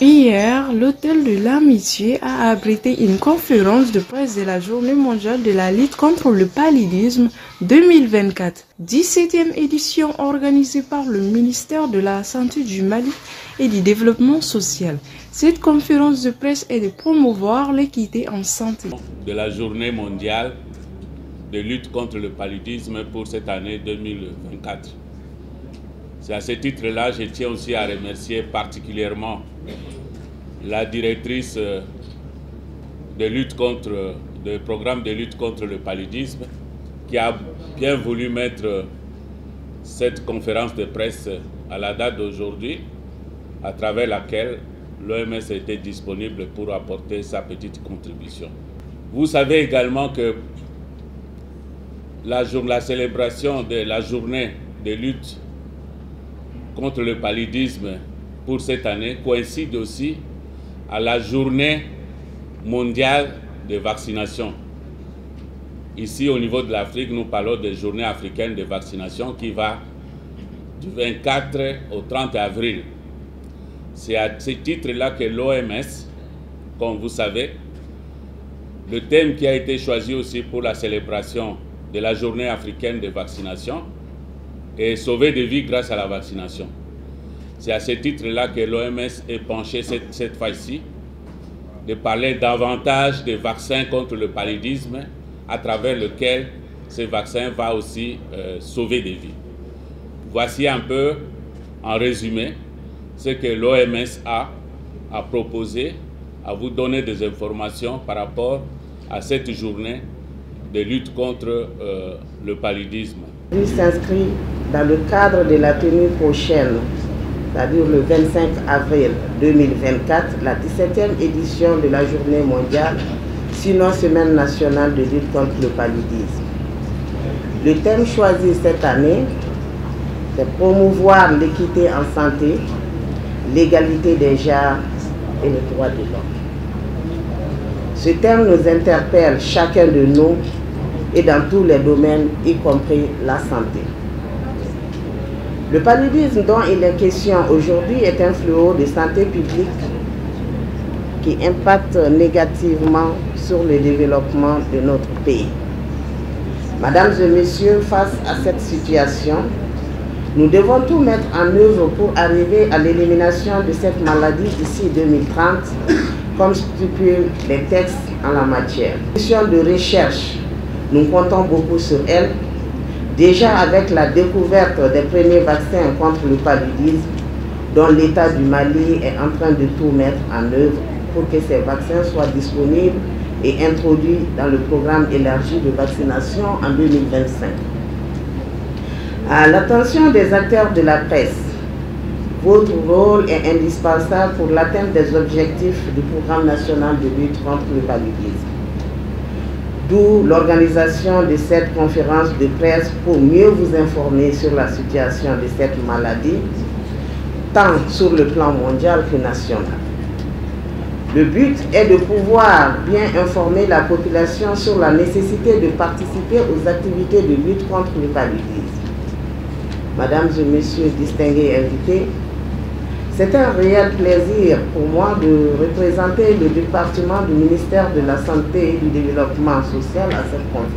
Hier, l'Hôtel de l'Amitié a abrité une conférence de presse de la Journée mondiale de la lutte contre le paludisme 2024, 17e édition organisée par le ministère de la Santé du Mali et du Développement social. Cette conférence de presse est de promouvoir l'équité en santé. De la Journée mondiale de lutte contre le paludisme pour cette année 2024. C'est à ce titre-là, je tiens aussi à remercier particulièrement la directrice du programme de lutte contre le paludisme qui a bien voulu mettre cette conférence de presse à la date d'aujourd'hui, à travers laquelle l'OMS était disponible pour apporter sa petite contribution. Vous savez également que la célébration de la journée de lutte contre le paludisme pour cette année coïncide aussi à la journée mondiale de vaccination. Ici, au niveau de l'Afrique, nous parlons de journée africaine de vaccination qui va du 24 au 30 avril. C'est à ce titre-là que l'OMS, comme vous savez, le thème qui a été choisi aussi pour la célébration de la journée africaine de vaccination est sauver des vies grâce à la vaccination. C'est à ce titre-là que l'OMS est penchée cette fois-ci de parler davantage des vaccins contre le paludisme à travers lequel ces vaccins vont aussi sauver des vies. Voici un peu, en résumé, ce que l'OMS a proposé à vous donner des informations par rapport à cette journée de lutte contre le paludisme. Il s'inscrit dans le cadre de la tenue prochaine, c'est-à-dire le 25 avril 2024, la 17e édition de la Journée mondiale, sinon Semaine nationale de lutte contre le paludisme. Le thème choisi cette année, c'est promouvoir l'équité en santé, l'égalité des genres et le droit de l'homme. Ce thème nous interpelle chacun de nous et dans tous les domaines, y compris la santé. Le paludisme dont il est question aujourd'hui est un fléau de santé publique qui impacte négativement sur le développement de notre pays. Mesdames et messieurs, face à cette situation, nous devons tout mettre en œuvre pour arriver à l'élimination de cette maladie d'ici 2030, comme stipulent les textes en la matière. Mission de recherche, nous comptons beaucoup sur elle. Déjà avec la découverte des premiers vaccins contre le paludisme, dont l'État du Mali est en train de tout mettre en œuvre pour que ces vaccins soient disponibles et introduits dans le programme élargi de vaccination en 2025. À l'attention des acteurs de la presse, votre rôle est indispensable pour l'atteinte des objectifs du programme national de lutte contre le paludisme. D'où l'organisation de cette conférence de presse pour mieux vous informer sur la situation de cette maladie, tant sur le plan mondial que national. Le but est de pouvoir bien informer la population sur la nécessité de participer aux activités de lutte contre le paludisme. Mesdames et messieurs distingués invités, c'est un réel plaisir pour moi de représenter le département du ministère de la Santé et du Développement social à cette conférence.